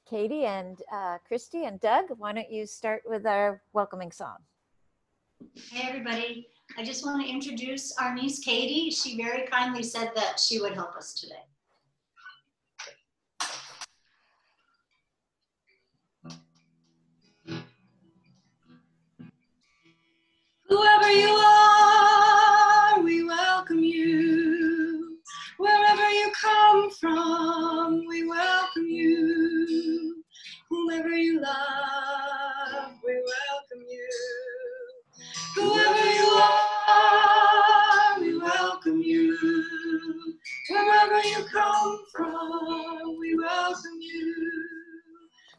Katie and Christy and Doug, why don't you start with our welcoming song? Hey everybody, I just want to introduce our niece Katie. She very kindly said that she would help us today. Whoever you are, we welcome you. Wherever you come from, we welcome you. Whomever you love, we welcome you. Whoever you are, we welcome you. Wherever you come from, we welcome you.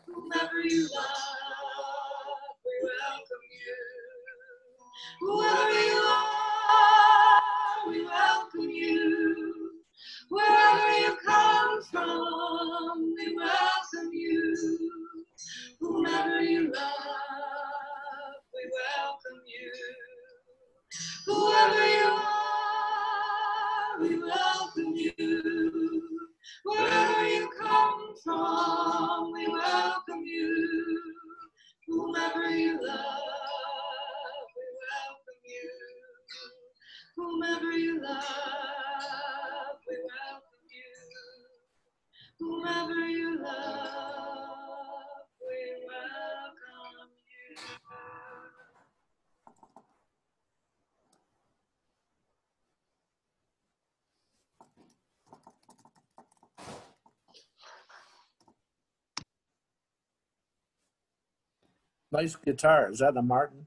Whomever you love, we welcome you. Whoever you are, we welcome you. Wherever you come from, we welcome you. Whomever you love, we welcome you. Whoever you are, we welcome you. Wherever you come from, we welcome you. Whomever you love, we welcome you. Whomever you love, we welcome you. Whomever you love, we welcome you. Nice guitar. Is that a Martin?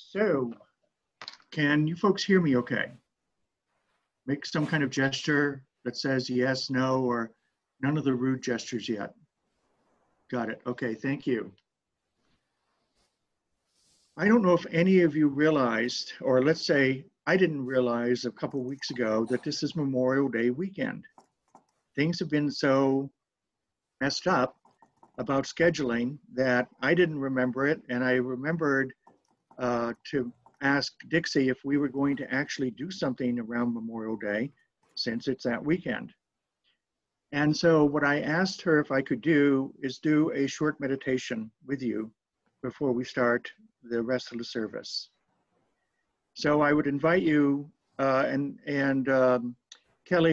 So, can you folks hear me okay? Make some kind of gesture that says yes, no, or none of the rude gestures yet. Got it. Okay, thank you. I don't know if any of you realized, or let's say I didn't realize a couple of weeks ago that this is Memorial Day weekend. Things have been so messed up about scheduling that I didn't remember it, and I remembered to ask Dixie if we were going to actually do something around Memorial Day since it's that weekend. And so what I asked her if I could do is do a short meditation with you before we start the rest of the service. So I would invite you, Kelly,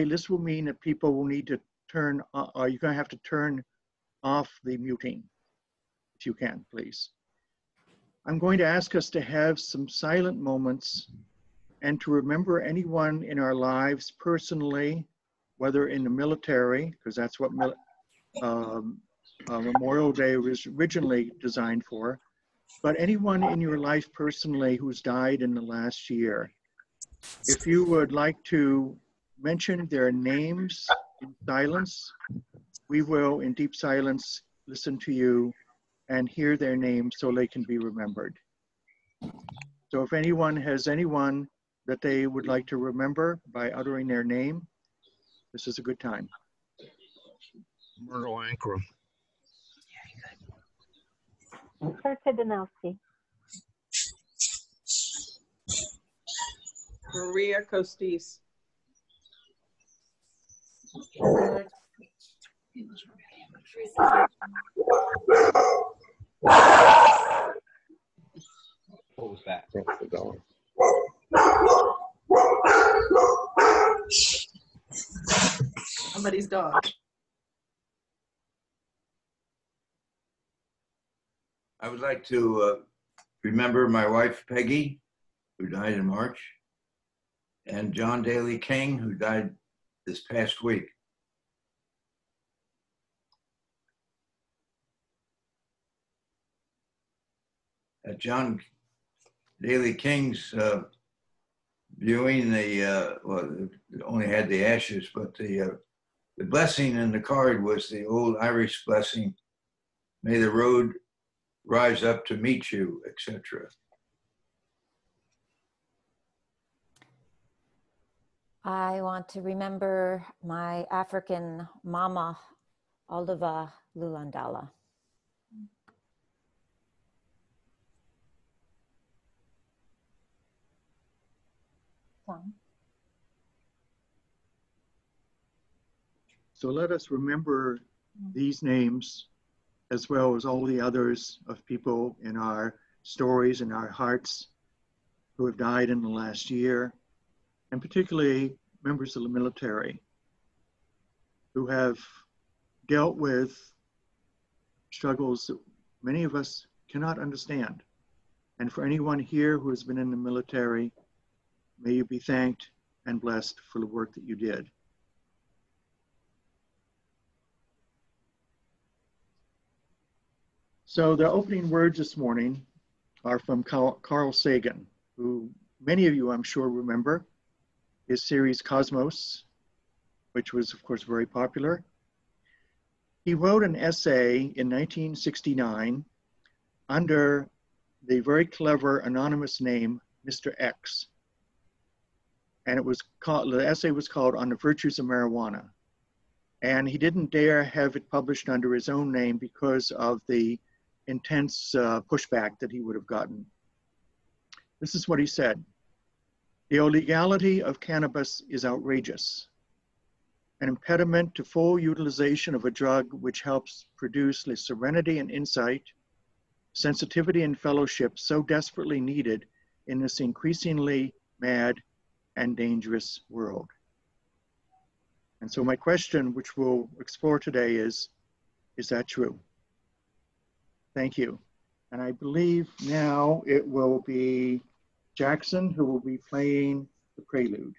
this will mean that people will need to turn, you're gonna have to turn off the muting, if you can, please. I'm going to ask us to have some silent moments and to remember anyone in our lives personally, whether in the military, because that's what Memorial Day was originally designed for, but anyone in your life personally who's died in the last year. If you would like to mention their names in silence, we will, in deep silence, listen to you and hear their names so they can be remembered. So if anyone has anyone that they would like to remember by uttering their name, this is a good time. Morrow. Maria Costis. What was that? Somebody's dog. I would like to remember my wife, Peggy, who died in March, and John Daly King, who died this past week. at John Daly King's viewing, well, it only had the ashes, but the blessing in the card was the old Irish blessing, may the road rise up to meet you, etc. I want to remember my African mama, Aldova Lulandala. So let us remember these names as well as all the others of people in our stories and our hearts who have died in the last year, and particularly members of the military who have dealt with struggles that many of us cannot understand. And for anyone here who has been in the military, may you be thanked and blessed for the work that you did. So the opening words this morning are from Carl Sagan, who many of you, I'm sure, remember his series Cosmos, which was, of course, very popular. He wrote an essay in 1969 under the very clever anonymous name Mr. X. And it was called, the essay was called On the Virtues of Marijuana. And he didn't dare have it published under his own name because of the intense pushback that he would have gotten. This is what he said: "The illegality of cannabis is outrageous. An impediment to full utilization of a drug which helps produce the serenity and insight, sensitivity and fellowship so desperately needed in this increasingly mad and dangerous world." And so my question, which we'll explore today, is that true? Thank you. And I believe now it will be Jackson who will be playing the prelude.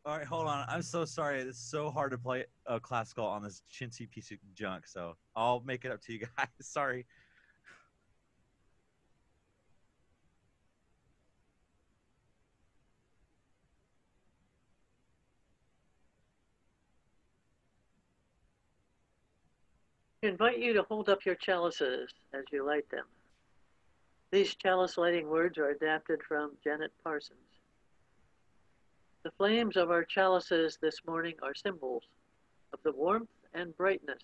All right, hold on. I'm so sorry. It's so hard to play classical on this chintzy piece of junk. So I'll make it up to you guys. Sorry. I invite you to hold up your chalices as you light them. These chalice lighting words are adapted from Janet Parsons. The flames of our chalices this morning are symbols of the warmth and brightness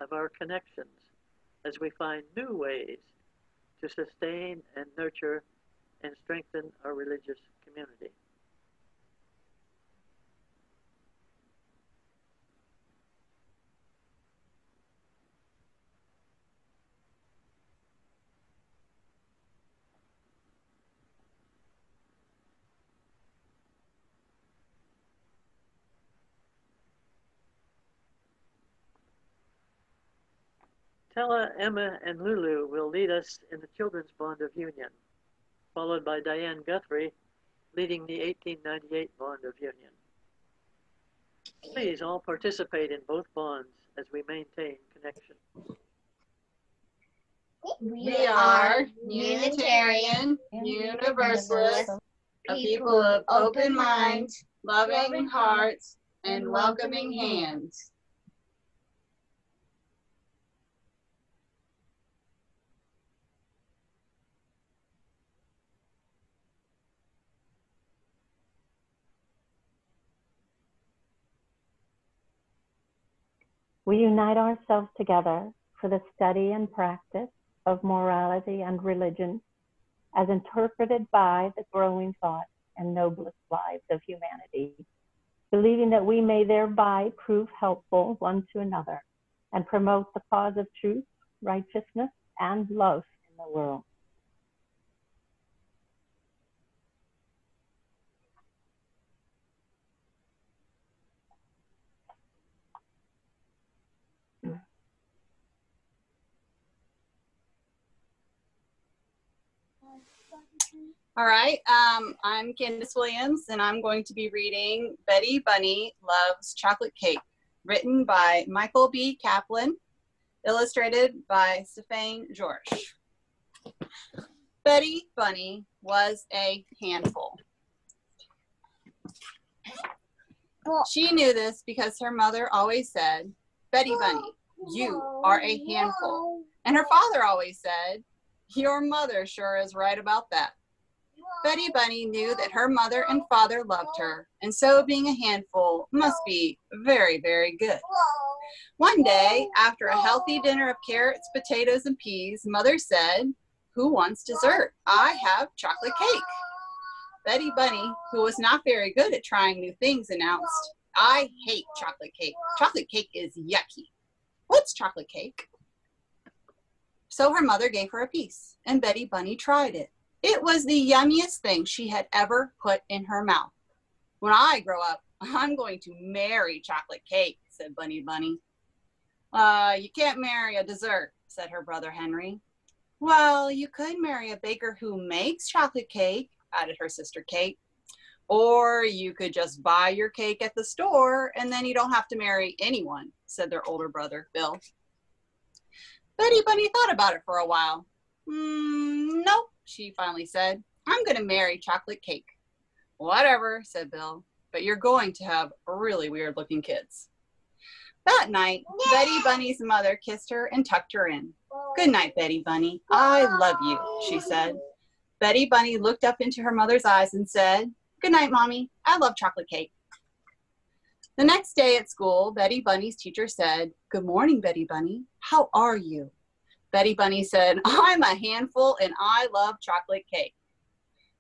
of our connections as we find new ways to sustain and nurture and strengthen our religious community. Tella, Emma, and Lulu will lead us in the Children's Bond of Union, followed by Diane Guthrie leading the 1898 Bond of Union. Please all participate in both bonds as we maintain connection. We are Unitarian Universalists, a people of open minds, loving hearts, and welcoming hands. We unite ourselves together for the study and practice of morality and religion as interpreted by the growing thoughts and noblest lives of humanity, believing that we may thereby prove helpful one to another and promote the cause of truth, righteousness, and love in the world. All right, I'm Candace Williams, and I'm going to be reading Betty Bunny Loves Chocolate Cake, written by Michael B. Kaplan, illustrated by Stéphane Georges. Betty Bunny was a handful. She knew this because her mother always said, "Betty Bunny, you are a handful." And her father always said, "Your mother sure is right about that." Betty Bunny knew that her mother and father loved her, and so being a handful must be very, very good. One day, after a healthy dinner of carrots, potatoes, and peas, Mother said, "Who wants dessert? I have chocolate cake." Betty Bunny, who was not very good at trying new things, announced, "I hate chocolate cake. Chocolate cake is yucky." "What's chocolate cake?" So her mother gave her a piece, and Betty Bunny tried it. It was the yummiest thing she had ever put in her mouth. "When I grow up, I'm going to marry chocolate cake," said Bunny Bunny. You can't marry a dessert," said her brother Henry. "Well, you could marry a baker who makes chocolate cake," added her sister Kate. "Or you could just buy your cake at the store, and then you don't have to marry anyone," said their older brother Bill. Betty Bunny thought about it for a while. "Nope," she finally said. "I'm going to marry chocolate cake." "Whatever," said Bill, "but you're going to have really weird-looking kids." That night, Betty Bunny's mother kissed her and tucked her in. "Good night, Betty Bunny. I love you," she said. Betty Bunny looked up into her mother's eyes and said, "Good night, Mommy. I love chocolate cake." The next day at school, Betty Bunny's teacher said, "Good morning, Betty Bunny. How are you?" Betty Bunny said, "I'm a handful and I love chocolate cake."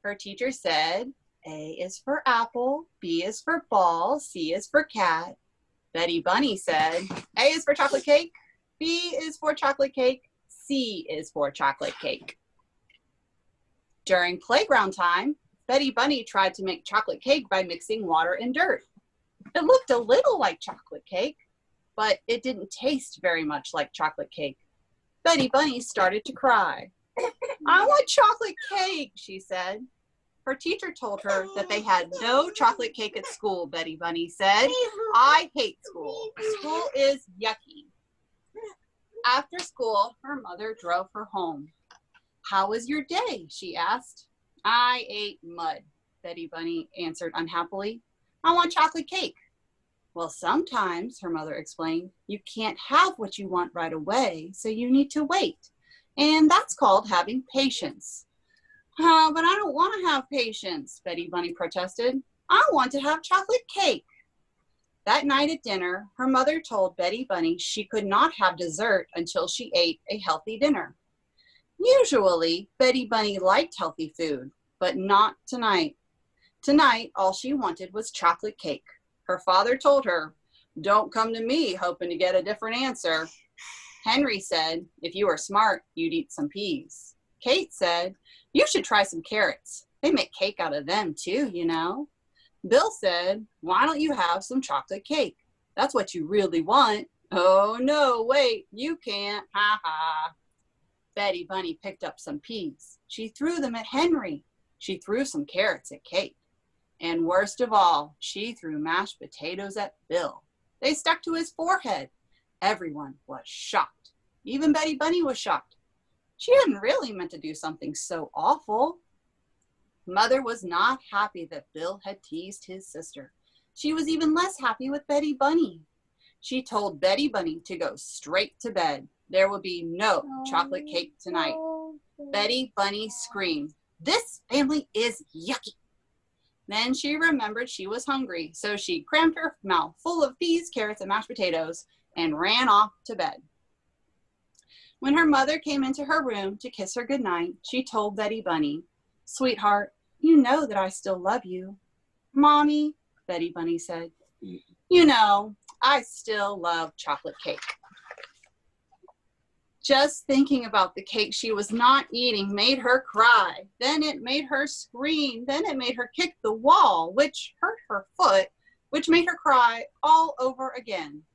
Her teacher said, "A is for apple, B is for ball, C is for cat." Betty Bunny said, "A is for chocolate cake, B is for chocolate cake, C is for chocolate cake." During playground time, Betty Bunny tried to make chocolate cake by mixing water and dirt. It looked a little like chocolate cake, but it didn't taste very much like chocolate cake. Betty Bunny started to cry. "I want chocolate cake," she said. Her teacher told her that they had no chocolate cake at school, Betty Bunny said. "I hate school. School is yucky." After school, her mother drove her home. "How was your day?" she asked. "I ate mud," Betty Bunny answered unhappily. "I want chocolate cake." "Well, sometimes," her mother explained, "you can't have what you want right away, so you need to wait. And that's called having patience." But I don't want to have patience," Betty Bunny protested. "I want to have chocolate cake." That night at dinner, her mother told Betty Bunny she could not have dessert until she ate a healthy dinner. Usually, Betty Bunny liked healthy food, but not tonight. Tonight, all she wanted was chocolate cake. Her father told her, "Don't come to me hoping to get a different answer." Henry said, "If you were smart, you'd eat some peas." Kate said, "You should try some carrots. They make cake out of them too, you know." Bill said, "Why don't you have some chocolate cake? That's what you really want." "Oh no, wait, you can't, ha ha." Betty Bunny picked up some peas. She threw them at Henry. She threw some carrots at Kate. And worst of all, she threw mashed potatoes at Bill. They stuck to his forehead. Everyone was shocked. Even Betty Bunny was shocked. She hadn't really meant to do something so awful. Mother was not happy that Bill had teased his sister. She was even less happy with Betty Bunny. She told Betty Bunny to go straight to bed. There will be no chocolate cake tonight. Betty Bunny screamed, "This family is yucky." Then she remembered she was hungry, so she crammed her mouth full of peas, carrots, and mashed potatoes and ran off to bed. When her mother came into her room to kiss her goodnight, she told Betty Bunny, "Sweetheart, you know that I still love you." "Mommy," Betty Bunny said, "you know, I still love chocolate cake." Just thinking about the cake she was not eating made her cry. Then it made her scream. Then it made her kick the wall, which hurt her foot, which made her cry all over again.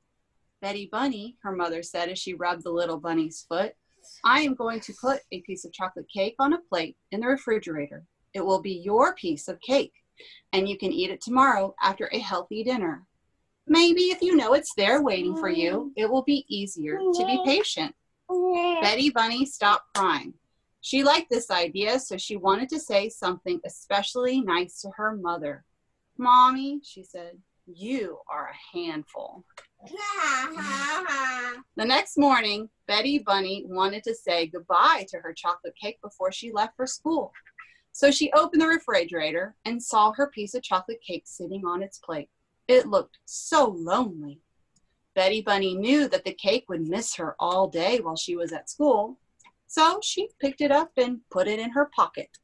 "Betty Bunny," her mother said as she rubbed the little bunny's foot, "I am going to put a piece of chocolate cake on a plate in the refrigerator. It will be your piece of cake, and you can eat it tomorrow after a healthy dinner. Maybe if you know it's there waiting for you, it will be easier to be patient." Betty Bunny stopped crying. She liked this idea, so she wanted to say something especially nice to her mother. "Mommy," she said, "you are a handful." The next morning, Betty Bunny wanted to say goodbye to her chocolate cake before she left for school. So she opened the refrigerator and saw her piece of chocolate cake sitting on its plate. It looked so lonely. Betty Bunny knew that the cake would miss her all day while she was at school, so she picked it up and put it in her pocket.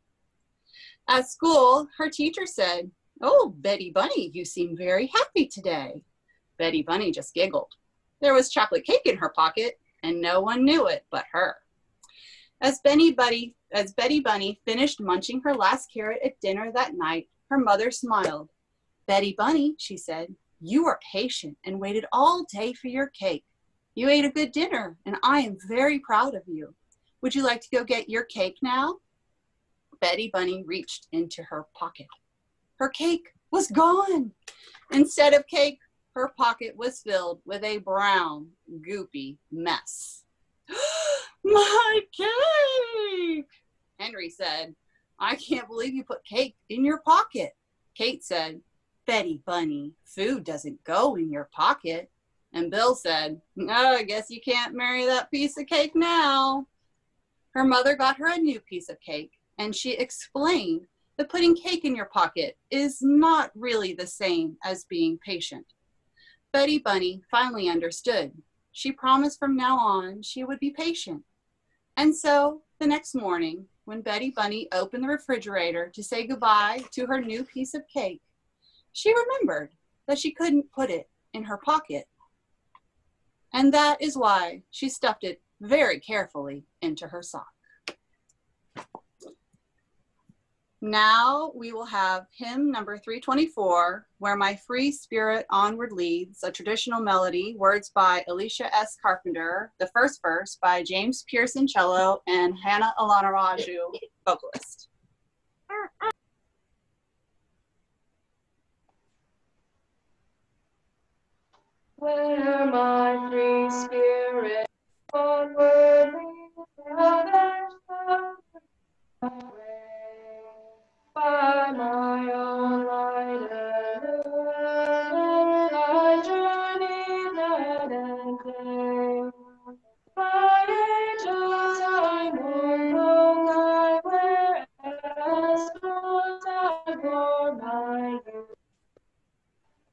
At school, her teacher said, "Oh, Betty Bunny, you seem very happy today." Betty Bunny just giggled. There was chocolate cake in her pocket, and no one knew it but her. As Betty Bunny finished munching her last carrot at dinner that night, her mother smiled. "Betty Bunny," she said, "you were patient and waited all day for your cake. You ate a good dinner, and I am very proud of you. Would you like to go get your cake now?" Betty Bunny reached into her pocket. Her cake was gone. Instead of cake, her pocket was filled with a brown, goopy mess. "My cake!" Henry said, "I can't believe you put cake in your pocket." Kate said, "Betty Bunny, food doesn't go in your pocket." And Bill said, "Oh, I guess you can't marry that piece of cake now." Her mother got her a new piece of cake, and she explained that putting cake in your pocket is not really the same as being patient. Betty Bunny finally understood. She promised from now on she would be patient. And so the next morning, when Betty Bunny opened the refrigerator to say goodbye to her new piece of cake, she remembered that she couldn't put it in her pocket. And that is why she stuffed it very carefully into her sock. Now we will have hymn number 324, Where My Free Spirit Onward Leads, a traditional melody, words by Alicia S. Carpenter, the first verse by James Pearson, cello, and Hannah Olanrewaju, vocalist. Where my free spirit onward leads, by my own light illumined, I journey night and day. By angels I mourn, I wear as clothes I bore my youth.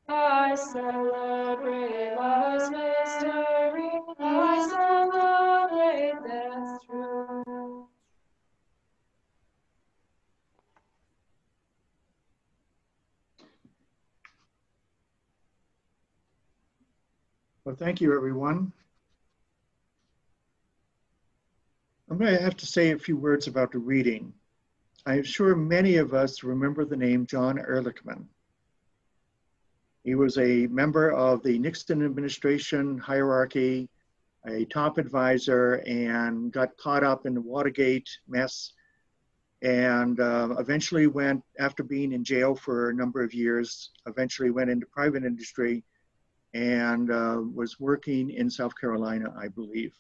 I celebrate life's mystery, I celebrate death's truth. Well, thank you, everyone. I'm going to have to say a few words about the reading. I am sure many of us remember the name John Ehrlichman. He was a member of the Nixon administration hierarchy, a top advisor, and got caught up in the Watergate mess, and eventually went, after being in jail for a number of years, eventually went into private industry and was working in South Carolina, I believe.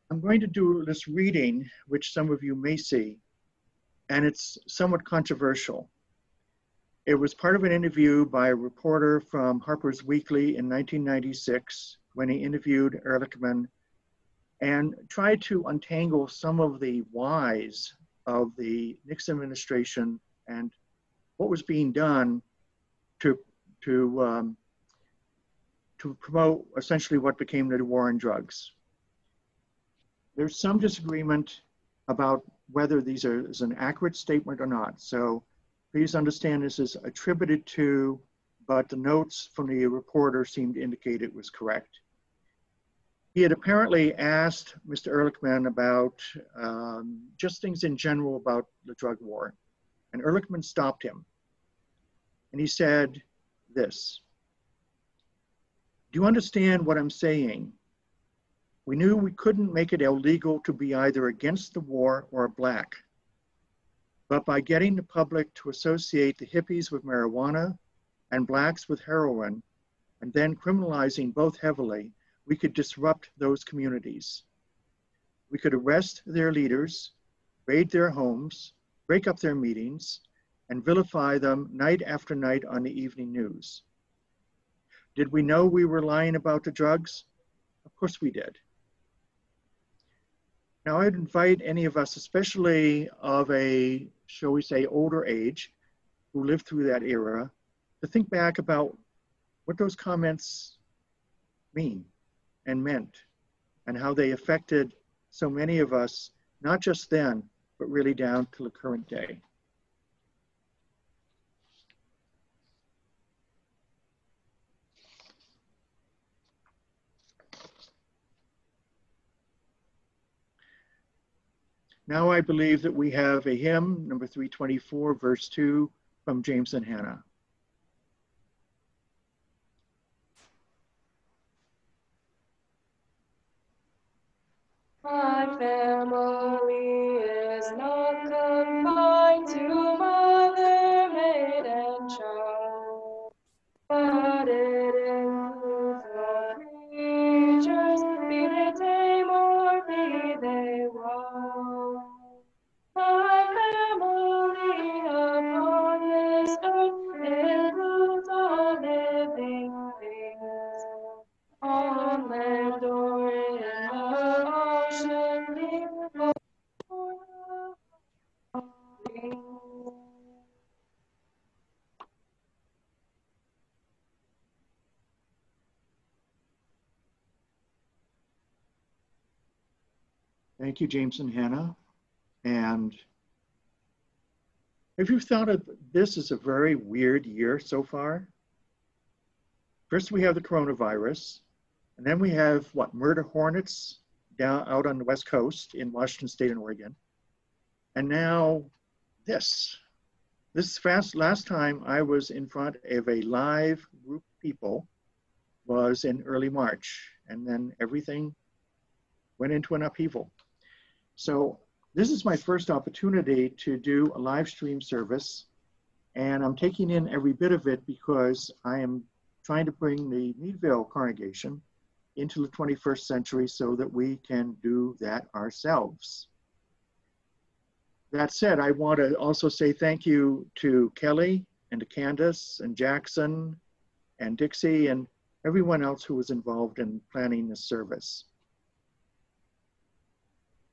I'm going to do this reading, which some of you may see, and it's somewhat controversial. It was part of an interview by a reporter from Harper's Weekly in 1996 when he interviewed Ehrlichman and tried to untangle some of the whys of the Nixon administration and what was being done to promote essentially what became the war on drugs. There's some disagreement about whether these is an accurate statement or not. So please understand this is attributed to, but the notes from the reporter seemed to indicate it was correct. He had apparently asked Mr. Ehrlichman about just things in general about the drug war. And Ehrlichman stopped him. And he said this: "Do you understand what I'm saying? We knew we couldn't make it illegal to be either against the war or black. But by getting the public to associate the hippies with marijuana and blacks with heroin, and then criminalizing both heavily, we could disrupt those communities. We could arrest their leaders, raid their homes, break up their meetings, and vilify them night after night on the evening news. Did we know we were lying about the drugs? Of course we did." Now I'd invite any of us, especially of a, shall we say, older age, who lived through that era, to think back about what those comments mean and meant, and how they affected so many of us, not just then, but really down to the current day. Now I believe that we have a hymn, number 324, verse 2, from James and Hannah. My family is not confined to mother, maid, and child, but it includes all creatures, be they tame or be they wild. My family upon this earth includes all living things, on land or in the ocean, before the Thank you, James and Hannah. And if you've thought of this as a very weird year so far, first we have the coronavirus, and then we have what, murder hornets down out on the West Coast in Washington State and Oregon. And now this last time I was in front of a live group of people was in early March, and then everything went into an upheaval. So this is my first opportunity to do a live stream service, and I'm taking in every bit of it because I am trying to bring the Meadville congregation into the 21st century so that we can do that ourselves. That said, I want to also say thank you to Kelly and to Candace and Jackson and Dixie and everyone else who was involved in planning this service.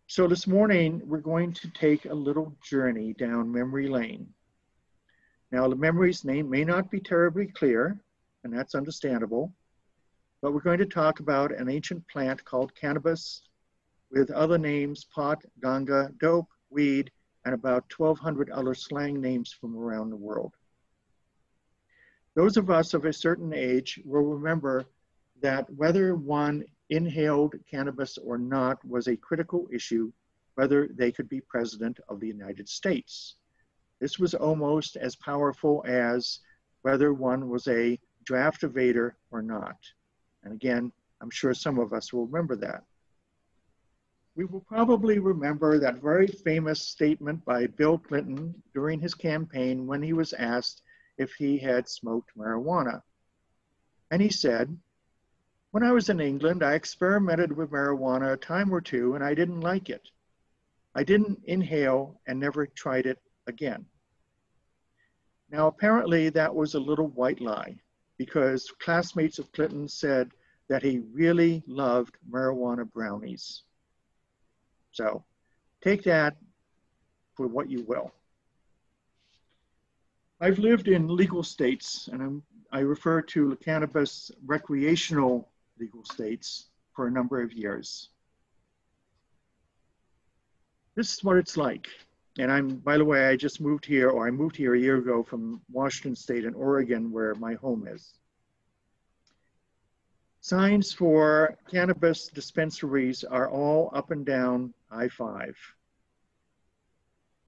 So this morning, we're going to take a little journey down memory lane. Now, the memories may not be terribly clear, and that's understandable, but we're going to talk about an ancient plant called cannabis with other names, pot, ganga, dope, weed, and about 1,200 other slang names from around the world. Those of us of a certain age will remember that whether one inhaled cannabis or not was a critical issue, whether they could be president of the United States. This was almost as powerful as whether one was a draft evader or not. And again, I'm sure some of us will remember that. We will probably remember that very famous statement by Bill Clinton during his campaign when he was asked if he had smoked marijuana. And he said, when I was in England, I experimented with marijuana a time or two and I didn't like it. I didn't inhale and never tried it again. Now, apparently that was a little white lie because classmates of Clinton said that he really loved marijuana brownies. So take that for what you will. I've lived in legal states, and I refer to cannabis recreational legal states for a number of years. This is what it's like. And by the way, I just moved here, or I moved here a year ago from Washington State and Oregon, where my home is. Signs for cannabis dispensaries are all up and down I-5.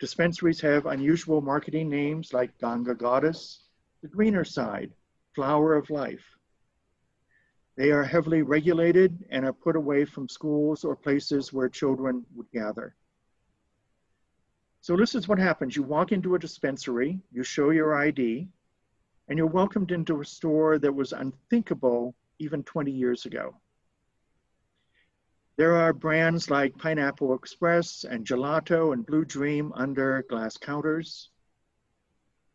Dispensaries have unusual marketing names like Ganga Goddess, the Greener Side, Flower of Life. They are heavily regulated and are put away from schools or places where children would gather. So this is what happens. You walk into a dispensary, you show your ID, and you're welcomed into a store that was unthinkable even 20 years ago. There are brands like Pineapple Express and Gelato and Blue Dream under glass counters.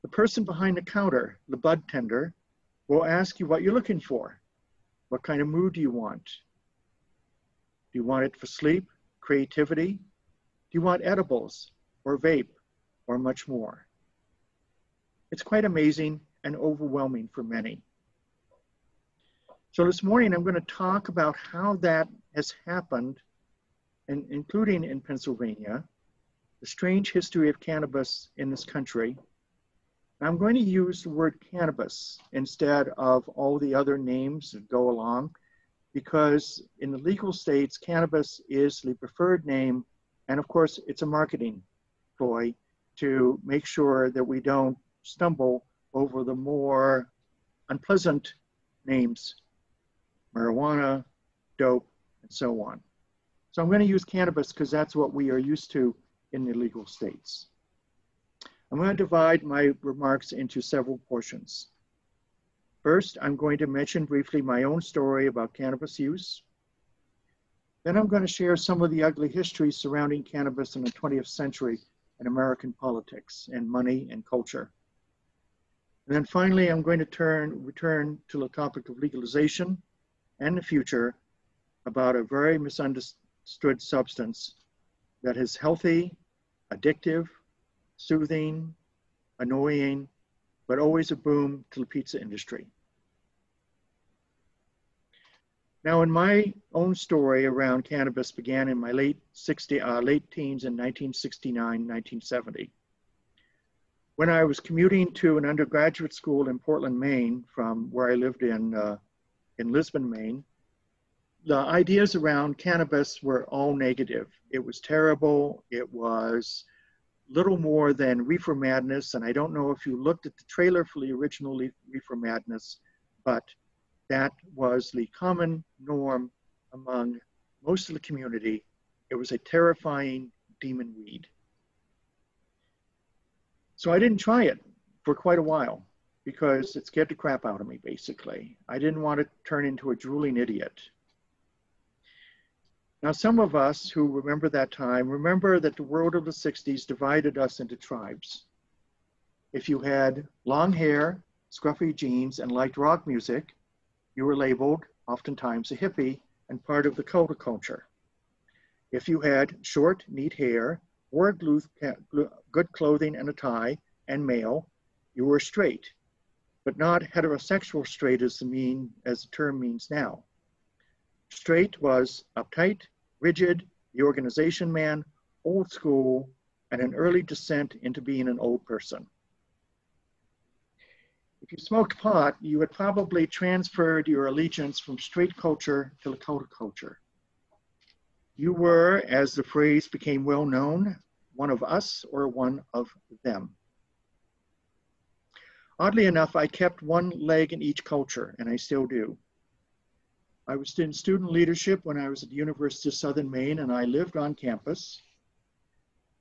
The person behind the counter, the bud tender, will ask you what you're looking for. What kind of mood do you want? Do you want it for sleep, creativity? Do you want edibles or vape or much more? It's quite amazing and overwhelming for many. So this morning, I'm going to talk about how that has happened, and including in Pennsylvania, the strange history of cannabis in this country. And I'm going to use the word cannabis instead of all the other names that go along, because in the legal states, cannabis is the preferred name. And of course, it's a marketing ploy to make sure that we don't stumble over the more unpleasant names, marijuana, dope, and so on. So I'm going to use cannabis because that's what we are used to in the legal states. I'm going to divide my remarks into several portions. First, I'm going to mention briefly my own story about cannabis use. Then I'm going to share some of the ugly history surrounding cannabis in the 20th century in American politics and money and culture. And then finally, I'm going to return to the topic of legalization and the future about a very misunderstood substance that is healthy, addictive, soothing, annoying, but always a boom to the pizza industry. Now, in my own story around cannabis began in my late teens in 1969, 1970. When I was commuting to an undergraduate school in Portland, Maine, from where I lived in Lisbon, Maine, the ideas around cannabis were all negative. It was terrible. It was little more than Reefer Madness. And I don't know if you looked at the trailer for the original Reefer Madness, but that was the common norm among most of the community. It was a terrifying demon weed. So I didn't try it for quite a while because it scared the crap out of me, basically. I didn't want to turn into a drooling idiot. Now, some of us who remember that time remember that the world of the 60s divided us into tribes. If you had long hair, scruffy jeans, and liked rock music, you were labeled, oftentimes, a hippie and part of the counterculture. If you had short, neat hair, wore good clothing and a tie, and male, you were straight, but not heterosexual straight as the term means now. Straight was uptight, rigid, the organization man, old school, and an early descent into being an old person. If you smoked pot, you had probably transferred your allegiance from straight culture to the counterculture. You were, as the phrase became well known, one of us or one of them. Oddly enough, I kept one leg in each culture, and I still do. I was in student leadership when I was at the University of Southern Maine, and I lived on campus.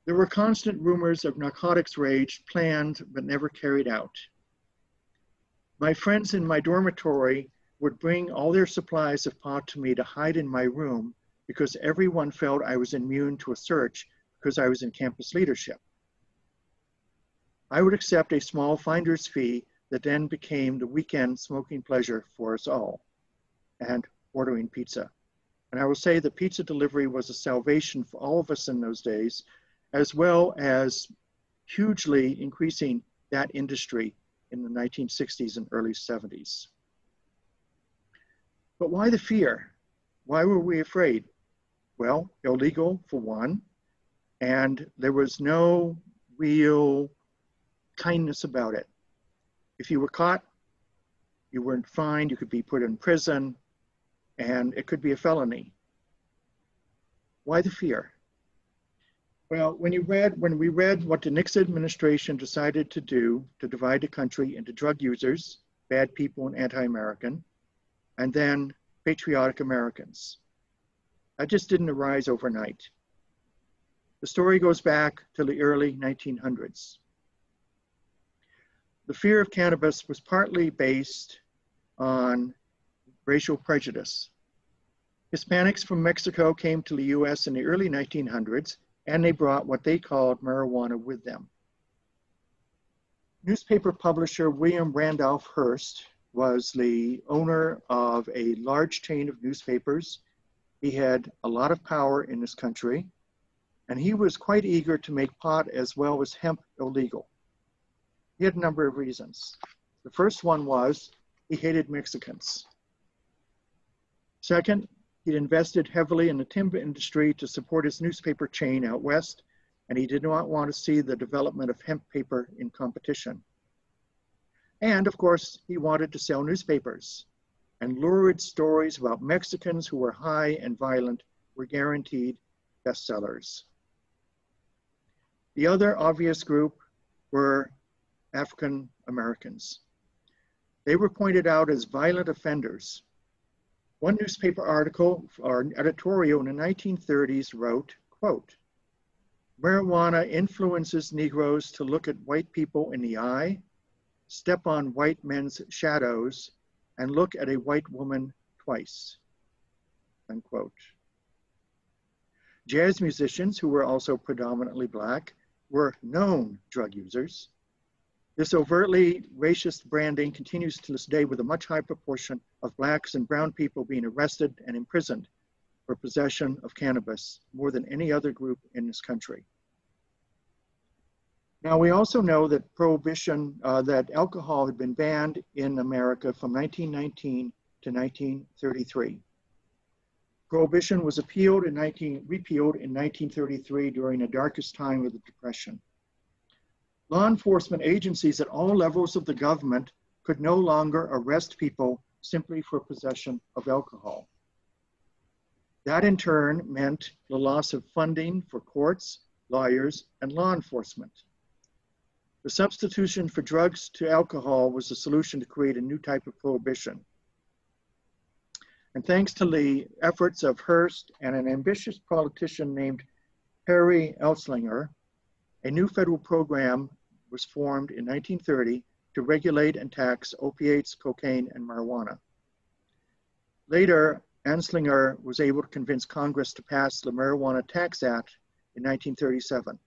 There were constant rumors of narcotics rage planned but never carried out. My friends in my dormitory would bring all their supplies of pot to me to hide in my room because everyone felt I was immune to a search because I was in campus leadership. I would accept a small finder's fee that then became the weekend smoking pleasure for us all, and ordering pizza. And I will say that pizza delivery was a salvation for all of us in those days, as well as hugely increasing that industry in the 1960s and early 70s. But why the fear? Why were we afraid? Well, illegal for one, and there was no real kindness about it. If you were caught, you weren't fined, you could be put in prison, and it could be a felony. Why the fear? Well, when we read what the Nixon administration decided to do to divide the country into drug users, bad people and anti-American, and then patriotic Americans, that just didn't arise overnight. The story goes back to the early 1900s. The fear of cannabis was partly based on racial prejudice. Hispanics from Mexico came to the US in the early 1900s, and they brought what they called marijuana with them. Newspaper publisher William Randolph Hearst was the owner of a large chain of newspapers. He had a lot of power in this country, and he was quite eager to make pot as well as hemp illegal. He had a number of reasons. The first one was he hated Mexicans. Second, he'd invested heavily in the timber industry to support his newspaper chain out west, and he did not want to see the development of hemp paper in competition. And of course, he wanted to sell newspapers, and lurid stories about Mexicans who were high and violent were guaranteed bestsellers. The other obvious group were African Americans. They were pointed out as violent offenders. One newspaper article or editorial in the 1930s wrote, quote, "Marijuana influences Negroes to look at white people in the eye, step on white men's shadows, and look at a white woman twice," unquote. Jazz musicians, who were also predominantly Black, were known drug users. This overtly racist branding continues to this day with a much higher proportion of Blacks and brown people being arrested and imprisoned for possession of cannabis, more than any other group in this country. Now, we also know that prohibition, that alcohol had been banned in America from 1919 to 1933. Prohibition was repealed in 1933 during the darkest time of the Depression. Law enforcement agencies at all levels of the government could no longer arrest people simply for possession of alcohol. That in turn meant the loss of funding for courts, lawyers, and law enforcement. The substitution for drugs to alcohol was the solution to create a new type of prohibition. And thanks to the efforts of Hearst and an ambitious politician named Harry Elslinger, a new federal program was formed in 1930 to regulate and tax opiates, cocaine, and marijuana. Later, Anslinger was able to convince Congress to pass the Marijuana Tax Act in 1937.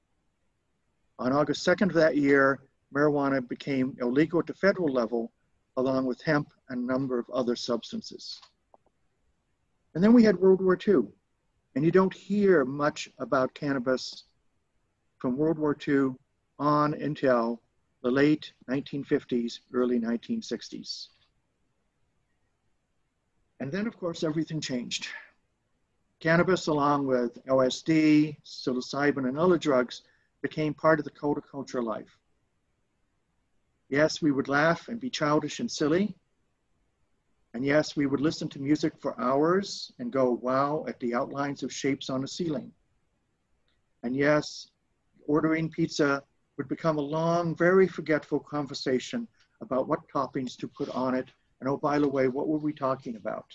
On August 2nd of that year, marijuana became illegal at the federal level, along with hemp and a number of other substances. And then we had World War II, and you don't hear much about cannabis from World War II on until the late 1950s, early 1960s. And then, of course, everything changed. Cannabis, along with LSD, psilocybin, and other drugs, became part of the culture life. Yes, we would laugh and be childish and silly. And yes, we would listen to music for hours and go, wow, at the outlines of shapes on the ceiling. And yes, ordering pizza would become a long, very forgetful conversation about what toppings to put on it. And oh, by the way, what were we talking about?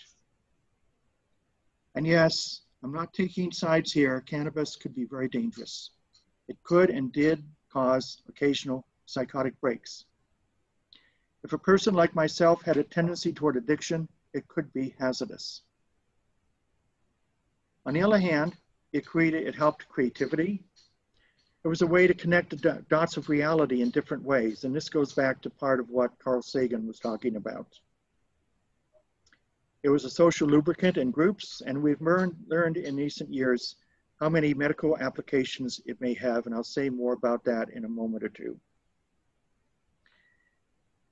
And yes, I'm not taking sides here. Cannabis could be very dangerous. It could and did cause occasional psychotic breaks. If a person like myself had a tendency toward addiction, it could be hazardous. On the other hand, it helped creativity. It was a way to connect the dots of reality in different ways. And this goes back to part of what Carl Sagan was talking about. It was a social lubricant in groups, and we've learned in recent years how many medical applications it may have, and I'll say more about that in a moment or two.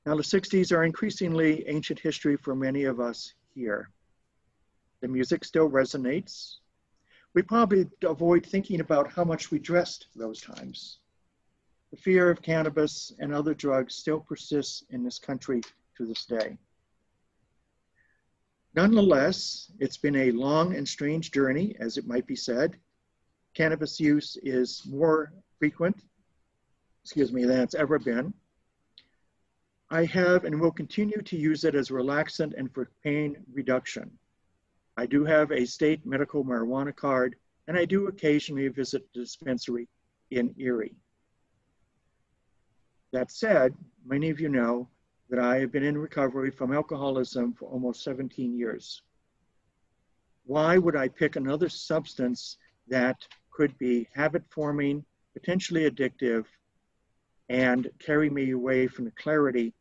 Now, the 60s are increasingly ancient history for many of us here. The music still resonates. We probably avoid thinking about how much we dressed those times. The fear of cannabis and other drugs still persists in this country to this day. Nonetheless, it's been a long and strange journey, as it might be said. Cannabis use is more frequent, than it's ever been. I have and will continue to use it as a relaxant and for pain reduction. I do have a state medical marijuana card, and I do occasionally visit the dispensary in Erie. That said, many of you know that I have been in recovery from alcoholism for almost 17 years. Why would I pick another substance that could be habit-forming, potentially addictive, and carry me away from the clarity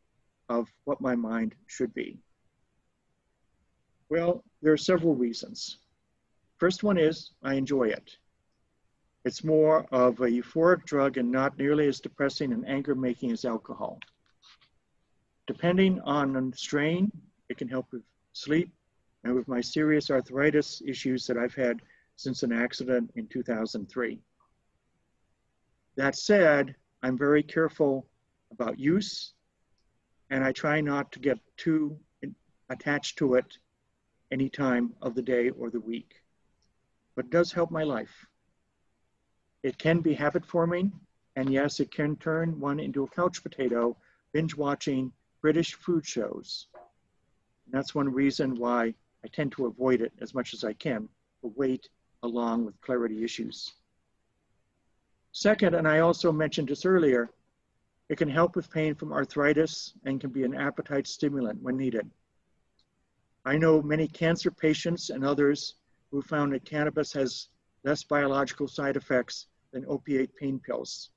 of what my mind should be? Well, there are several reasons. First one is I enjoy it. It's more of a euphoric drug and not nearly as depressing and anger-making as alcohol. Depending on the strain, it can help with sleep and with my serious arthritis issues that I've had since an accident in 2003. That said, I'm very careful about use, and I try not to get too attached to it any time of the day or the week. But it does help my life. It can be habit forming, and yes, it can turn one into a couch potato, binge watching British food shows. And that's one reason why I tend to avoid it as much as I can for weight along with clarity issues. Second, and I also mentioned this earlier, it can help with pain from arthritis and can be an appetite stimulant when needed. I know many cancer patients and others who found that cannabis has less biological side effects than opiate pain pills.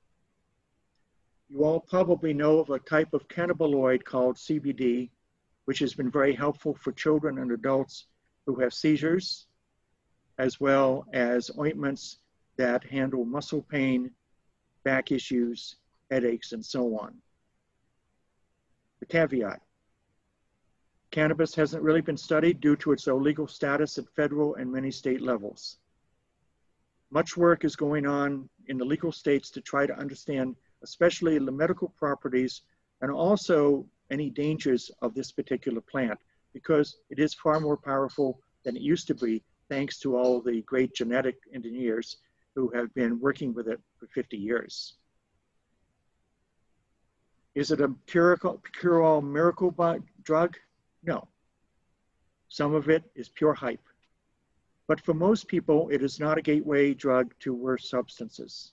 You all probably know of a type of cannabinoid called CBD, which has been very helpful for children and adults who have seizures, as well as ointments that handle muscle pain, back issues, headaches, and so on. The caveat: cannabis hasn't really been studied due to its illegal status at federal and many state levels. Much work is going on in the legal states to try to understand especially the medical properties and also any dangers of this particular plant, because it is far more powerful than it used to be, thanks to all the great genetic engineers who have been working with it for 50 years. Is it a cure-all miracle drug? No. Some of it is pure hype. But for most people, it is not a gateway drug to worse substances.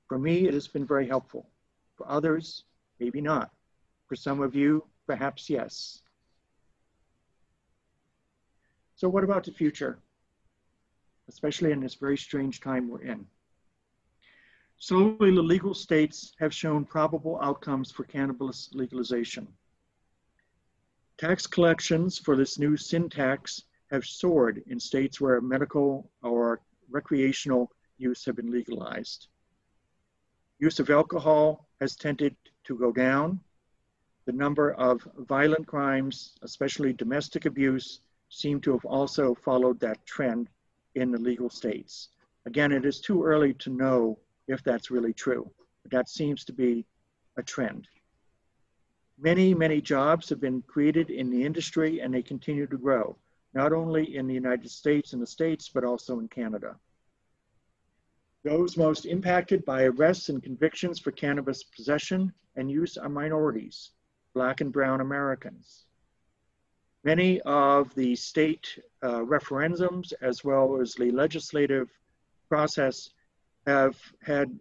For me, it has been very helpful. For others, maybe not. For some of you, perhaps yes. So what about the future? Especially in this very strange time we're in. Slowly, the legal states have shown probable outcomes for cannabis legalization. Tax collections for this new sin tax have soared in states where medical or recreational use have been legalized. Use of alcohol has tended to go down. The number of violent crimes, especially domestic abuse, seem to have also followed that trend in the legal states. Again, it is too early to know if that's really true, but that seems to be a trend. Many, many jobs have been created in the industry, and they continue to grow, not only in the United States and the States, but also in Canada. Those most impacted by arrests and convictions for cannabis possession and use are minorities, Black and brown Americans. Many of the state referendums, as well as the legislative process, have had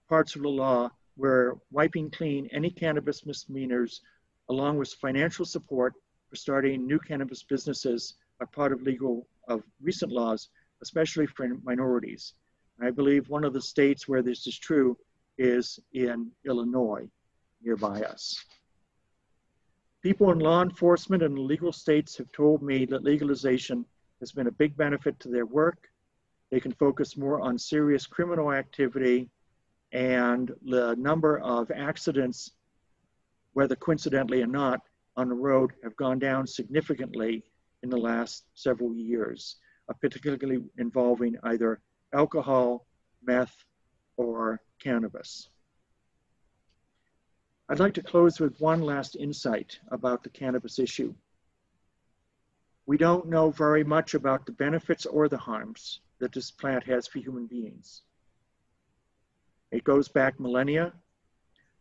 parts of the law where wiping clean any cannabis misdemeanors along with financial support for starting new cannabis businesses, are part of recent laws, especially for minorities. And I believe one of the states where this is true is in Illinois, nearby us. People in law enforcement and legal states have told me that legalization has been a big benefit to their work. They can focus more on serious criminal activity, and the number of accidents, whether coincidentally or not, on the road have gone down significantly in the last several years, particularly involving either alcohol, meth, or cannabis. I'd like to close with one last insight about the cannabis issue. We don't know very much about the benefits or the harms that this plant has for human beings. It goes back millennia.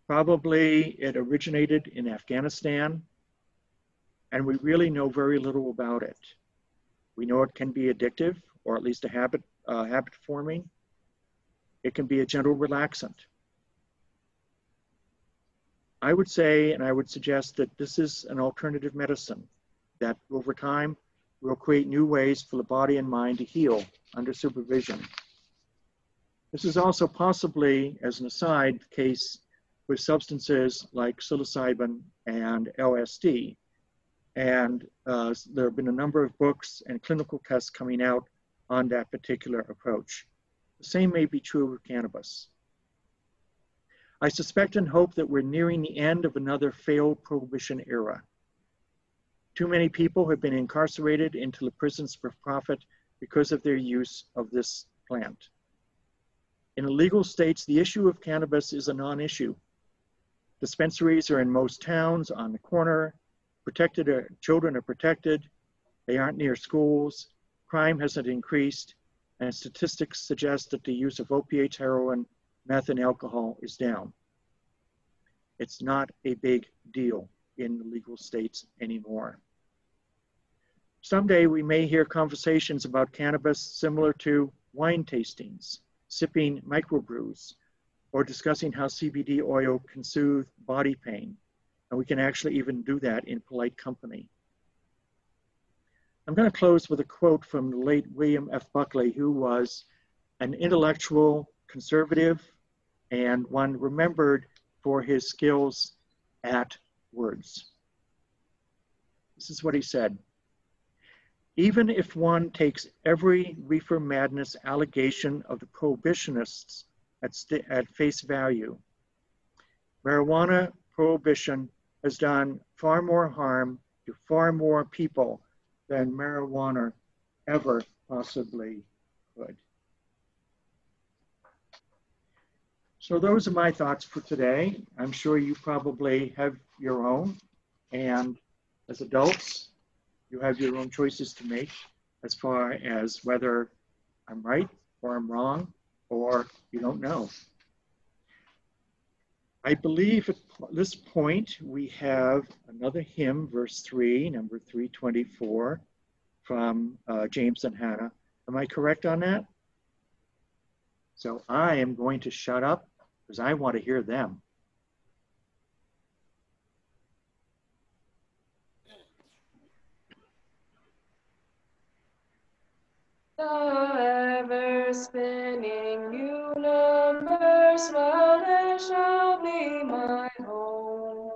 Probably it originated in Afghanistan, and we really know very little about it. We know it can be addictive, or at least a habit forming. It can be a gentle relaxant. I would say, and I would suggest, that this is an alternative medicine that over time will create new ways for the body and mind to heal under supervision. This is also possibly, as an aside, the case with substances like psilocybin and LSD. And there have been a number of books and clinical tests coming out on that particular approach. The same may be true with cannabis. I suspect and hope that we're nearing the end of another failed prohibition era. Too many people have been incarcerated into the prisons for profit because of their use of this plant. In illegal states, the issue of cannabis is a non-issue. Dispensaries are in most towns on the corner. Children are protected. They aren't near schools. Crime hasn't increased. And statistics suggest that the use of opiates, heroin, meth, and alcohol is down. It's not a big deal in the legal states anymore. Someday we may hear conversations about cannabis similar to wine tastings, sipping microbrews, or discussing how CBD oil can soothe body pain. And we can actually even do that in polite company. I'm going to close with a quote from the late William F. Buckley, who was an intellectual conservative and one remembered for his skills at words. This is what he said. Even if one takes every reefer madness allegation of the prohibitionists at face value, marijuana prohibition has done far more harm to far more people than marijuana ever possibly could. So those are my thoughts for today. I'm sure you probably have your own, and as adults, you have your own choices to make as far as whether I'm right or I'm wrong, or you don't know. I believe at this point we have another hymn, verse 3, number 324, from James and Hannah. Am I correct on that? So I am going to shut up because I want to hear them. The ever-spinning universe, well, there shall be my home.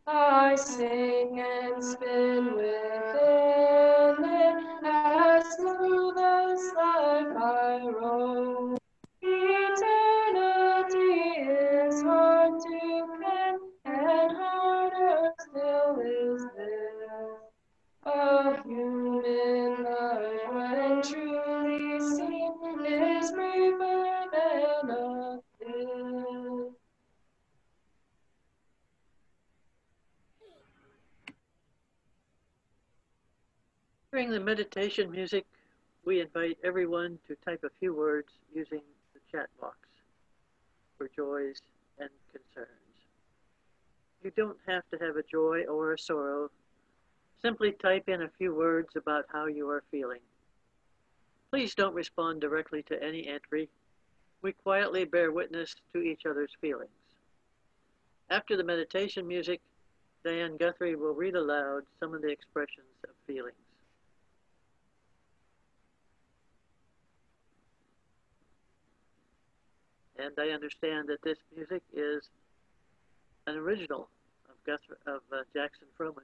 I sing and spin within it, as through this life I roam. Eternity is hard to pen, and harder still is this. A human life, when truly seen, is briefer than a kiss. During the meditation music, we invite everyone to type a few words using the chat box for joys and concerns. You don't have to have a joy or a sorrow. Simply type in a few words about how you are feeling. Please don't respond directly to any entry. We quietly bear witness to each other's feelings. After the meditation music, Diane Guthrie will read aloud some of the expressions of feelings. And I understand that this music is an original of Jackson Froman.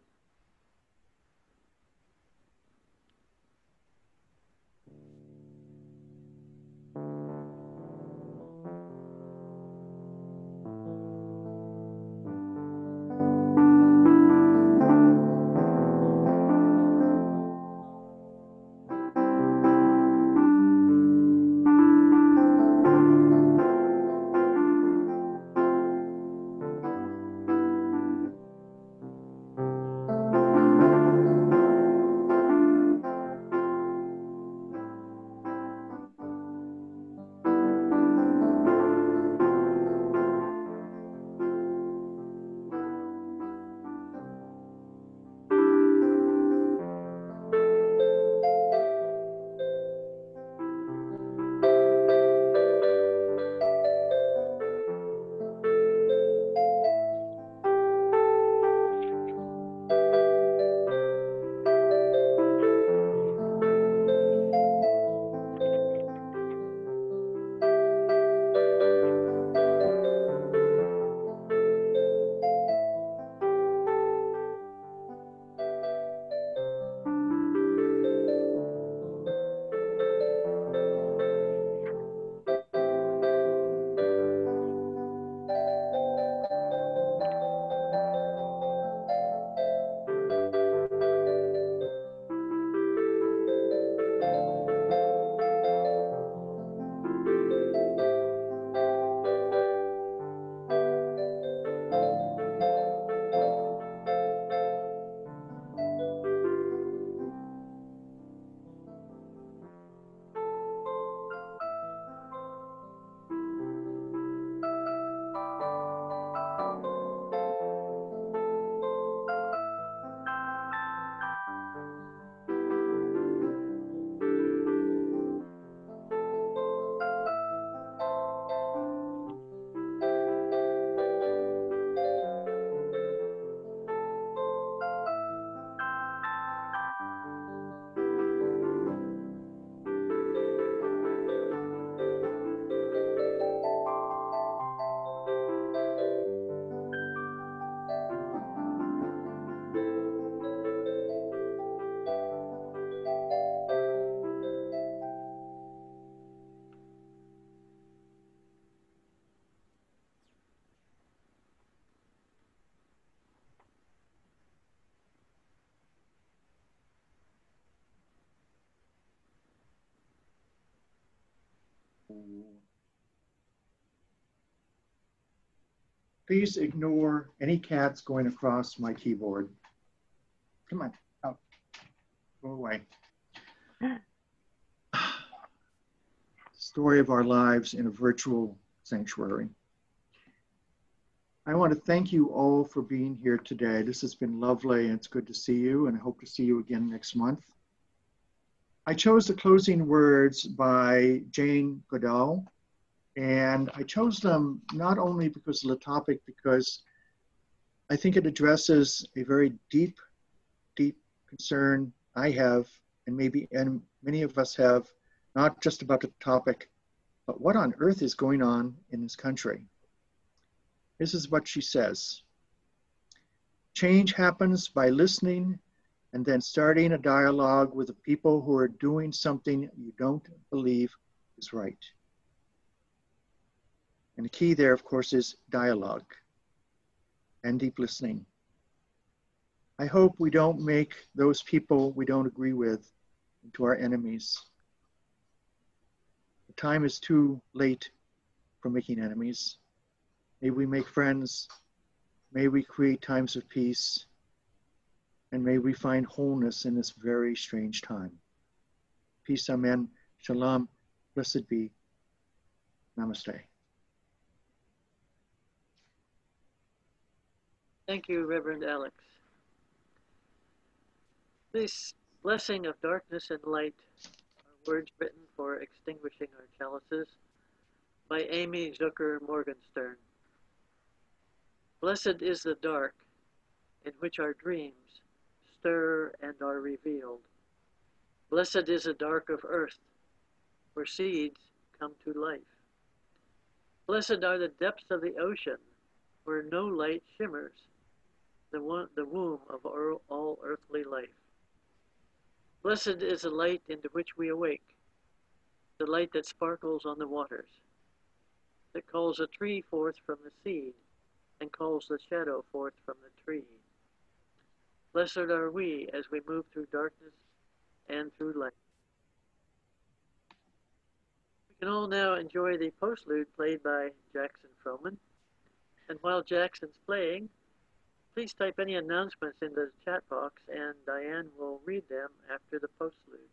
Please ignore any cats going across my keyboard. Come on, out. Go away. Story of our lives in a virtual sanctuary. I want to thank you all for being here today. This has been lovely, and it's good to see you, and I hope to see you again next month. I chose the closing words by Jane Goodall, and I chose them not only because of the topic, because I think it addresses a very deep, deep concern I have, and many of us have, not just about the topic, but what on earth is going on in this country. This is what she says. Change happens by listening and then starting a dialogue with the people who are doing something you don't believe is right. And the key there, of course, is dialogue and deep listening. I hope we don't make those people we don't agree with into our enemies. The time is too late for making enemies. May we make friends. May we create times of peace. And may we find wholeness in this very strange time. Peace, amen. Shalom. Blessed be. Namaste. Thank you, Reverend Alex. This blessing of darkness and light are words written for extinguishing our chalices by Amy Zucker Morgenstern. Blessed is the dark in which our dreams stir and are revealed. Blessed is the dark of earth, where seeds come to life. Blessed are the depths of the ocean, where no light shimmers, the womb of all earthly life. Blessed is the light into which we awake, the light that sparkles on the waters, that calls a tree forth from the seed and calls the shadow forth from the tree. Blessed are we as we move through darkness and through light. We can all now enjoy the postlude played by Jackson Froman. And while Jackson's playing, please type any announcements into the chat box and Diane will read them after the postlude.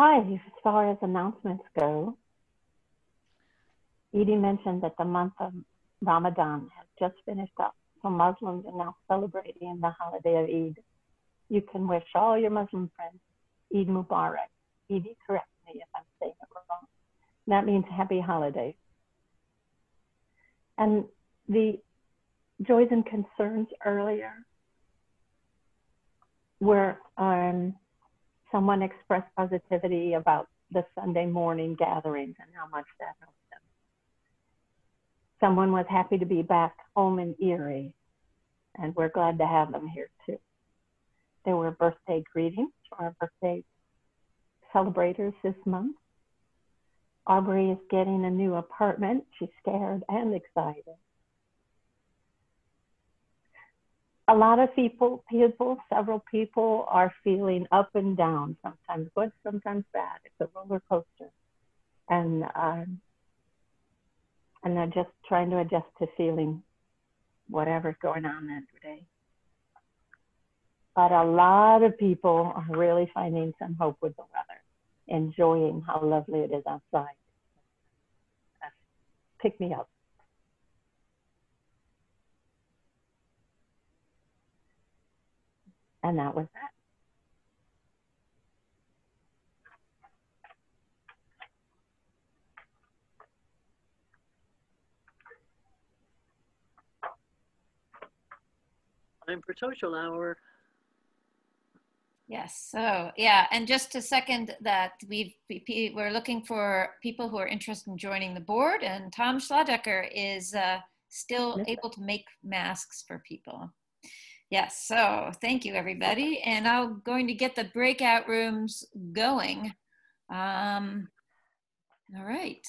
Hi, as far as announcements go, Edie mentioned that the month of Ramadan has just finished up, so Muslims are now celebrating the holiday of Eid. You can wish all your Muslim friends Eid Mubarak. Edie, correct me if I'm saying it wrong. That means happy holidays. And the joys and concerns earlier were someone expressed positivity about the Sunday morning gatherings and how much that helped them. Someone was happy to be back home in Erie, and we're glad to have them here too. There were birthday greetings for our birthday celebrators this month. Aubrey is getting a new apartment. She's scared and excited. A lot of people, several people are feeling up and down, sometimes good, sometimes bad. It's a roller coaster. And they're just trying to adjust to feeling whatever's going on that day. But a lot of people are really finding some hope with the weather, enjoying how lovely it is outside. Pick me up. And that was that. Time for social hour. Yes. So yeah, and just to second that, we're looking for people who are interested in joining the board, and Tom Schladecker is still able to make masks for people. Yes. So thank you, everybody, and I'm going to get the breakout rooms going. All right.